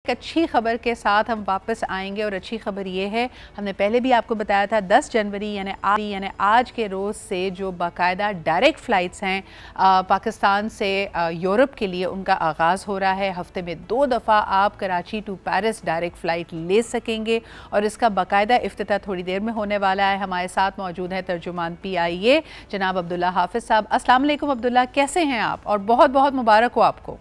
एक अच्छी खबर के साथ हम वापस आएंगे और अच्छी खबर ये है, हमने पहले भी आपको बताया था 10 जनवरी यानी आज के रोज़ से जो बाकायदा डायरेक्ट फ़्लाइट्स हैं पाकिस्तान से यूरोप के लिए उनका आगाज़ हो रहा है। हफ्ते में 2 दफ़ा आप Karachi to Paris direct flight ले सकेंगे और इसका बाकायदा इफ्तिताह थोड़ी देर में होने वाला है। हमारे साथ मौजूद है तर्जुमान PIA जनाब अब्दुल्ला हाफिज़ साहब। अस्सलाम वालेकुम अब्दुल्ला, कैसे हैं आप? और बहुत बहुत मुबारक हो आपको।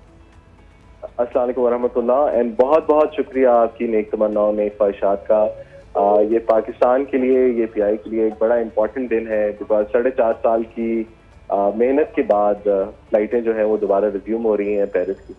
अस्सलाम वालेकुम वरहमतुल्लाह एंड बहुत बहुत शुक्रिया आपकी नेक तमन्नाओं नेक ख्वाहिशात का। ये पाकिस्तान के लिए, ये PI के लिए एक बड़ा इम्पोर्टेंट दिन है बिकॉज 4.5 साल की मेहनत के बाद फ्लाइटें जो है वो दोबारा रिज्यूम हो रही हैं पेरिस की।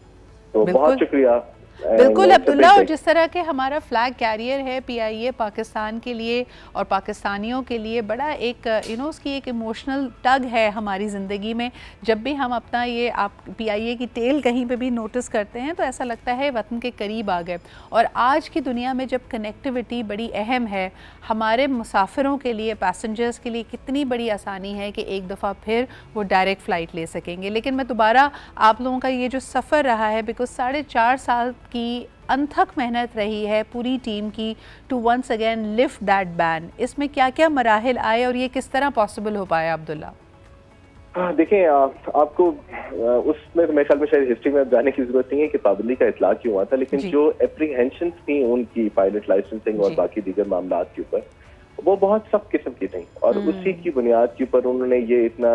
तो बहुत शुक्रिया। बिल्कुल अब्दुल्ला, और जिस तरह के हमारा फ्लैग कैरियर है PIA पाकिस्तान के लिए और पाकिस्तानियों के लिए बड़ा एक उसकी एक इमोशनल टग है हमारी ज़िंदगी में। जब भी हम अपना ये आप PIA की टेल कहीं पे भी नोटिस करते हैं तो ऐसा लगता है वतन के करीब आ गए। और आज की दुनिया में जब कनेक्टिविटी बड़ी अहम है, हमारे मुसाफिरों के लिए, पैसेंजर्स के लिए कितनी बड़ी आसानी है कि एक दफ़ा फिर वो डायरेक्ट फ़्लाइट ले सकेंगे। लेकिन मैं दोबारा आप लोगों का ये जो सफ़र रहा है, बिकॉज 4.5 साल की अनथक मेहनत रही है पूरी टीम की to once again lift that ban, इसमें क्या क्या मराहिल आए और ये किस तरह पॉसिबल हो पाया अब्दुल्ला? देखें, आपको उसमें मेरे ख्याल में शायद हिस्ट्री में जाने की जरूरत नहीं है कि पाबंदी का इतला क्यों हुआ था, लेकिन जो एप्रीहेंशन थी उनकी पायलट लाइसेंसिंग और बाकी दीगर मामला के ऊपर वो बहुत सख्त किस्म की थी और उसी की बुनियाद के ऊपर उन्होंने ये इतना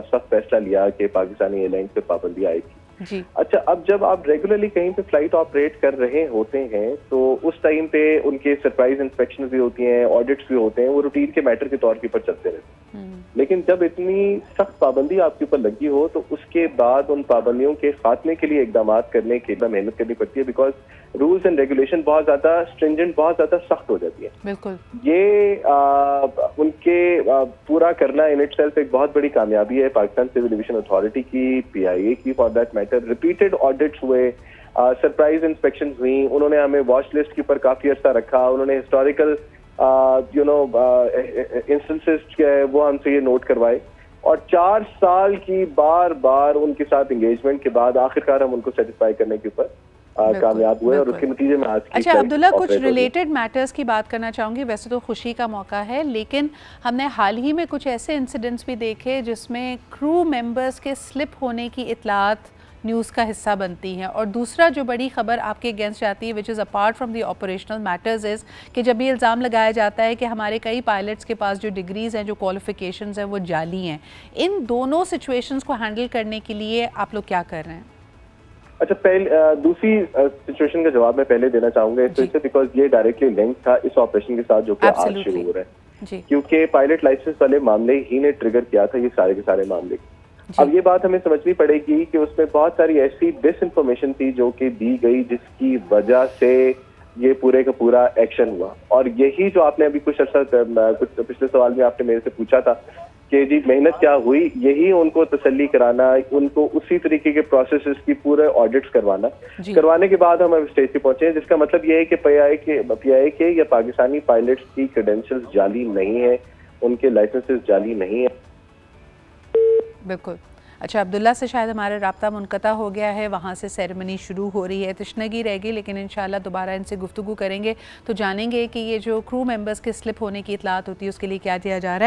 सख्त फैसला लिया कि पाकिस्तानी एयरलाइंस पे पाबंदी आएगी। अच्छा, अब जब आप रेगुलरली कहीं पे फ्लाइट ऑपरेट कर रहे होते हैं तो उस टाइम पे उनके सरप्राइज इंस्पेक्शन भी होती हैं, ऑडिट्स भी होते हैं, वो रूटीन के मैटर के तौर के ऊपर चलते रहते हैं। लेकिन जब इतनी सख्त पाबंदी आपके ऊपर लगी हो तो उसके बाद उन पाबंदियों के खात्मे के लिए इकदाम करने के लिए मेहनत करनी पड़ती है बिकॉज रूल्स एंड रेगुलेशन बहुत ज्यादा स्ट्रिंजेंट, बहुत ज्यादा सख्त हो जाती है। बिल्कुल ये उनके पूरा करना इन इटसेल्फ एक बहुत बड़ी कामयाबी है पाकिस्तान सिविल एविएशन अथॉरिटी की, PIA की for that matter. Repeated audits हुए, सरप्राइज इंस्पेक्शन हुई, उन्होंने हमें वॉच लिस्ट के ऊपर काफी अर्सा रखा, उन्होंने हिस्टोरिकल इंस्टेंसेस वो हमसे ये नोट करवाए और 4 साल की बार बार उनके साथ एंगेजमेंट के बाद आखिरकार हम उनको सेटिस्फाई करने के ऊपर कामयाब हुए और उसके नतीजे में आज। अच्छा अब्दुल्ला, कुछ रिलेटेड मैटर्स की बात करना चाहूँगी। वैसे तो खुशी का मौका है, लेकिन हमने हाल ही में कुछ ऐसे इंसिडेंट्स भी देखे जिसमें क्रू मेंबर्स के स्लिप होने की इतलात न्यूज़ का हिस्सा बनती हैं। और दूसरा जो बड़ी खबर आपके अगेंस्ट जाती है, which is apart from the operational matters, is कि जब ये इल्ज़ाम लगाया जाता है कि हमारे कई पायलट्स के पास जो डिग्रीज़ हैं, जो क्वालिफिकेशंस हैं, वो जाली हैं। इन दोनों सिचुएशंस को हैंडल करने के लिए आप लोग क्या कर रहे हैं? अच्छा, पहले दूसरी सिचुएशन का जवाब मैं पहले देना चाहूंगा इससे बिकॉज ये डायरेक्टली लिंक था इस ऑपरेशन के साथ जो कि आज शुरू हो रहा है, क्योंकि पायलट लाइसेंस वाले मामले ही ने ट्रिगर किया था ये सारे के सारे मामले। अब ये बात हमें समझनी पड़ेगी कि उसमें बहुत सारी ऐसी डिसइंफॉर्मेशन थी जो कि दी गई जिसकी वजह से ये पूरे का पूरा एक्शन हुआ। और यही जो आपने अभी कुछ पिछले सवाल में आपने मेरे से पूछा था कि जी मेहनत क्या हुई, यही उनको तसल्ली कराना, उनको उसी तरीके के प्रोसेसेस की पूरे ऑडिट्स करवाने के बाद हम स्टेज पे पहुंचे हैं, जिसका मतलब ये है कि PIA के या पाकिस्तानी पायलट्स की क्रेडेंशियल्स जाली नहीं है, उनके लाइसेंसेस जाली नहीं है। बिल्कुल। अच्छा, अब्दुल्ला से शायद हमारा राब्ता मुनक़ता हो गया है, वहाँ से सेरेमनी शुरू हो रही है, तशनगी रहेगी, लेकिन इंशाल्लाह दोबारा इनसे गुफ्तगू करेंगे तो जानेंगे कि ये जो क्रू मेंबर्स के स्लिप होने की इतलात होती है उसके लिए क्या किया जा रहा है।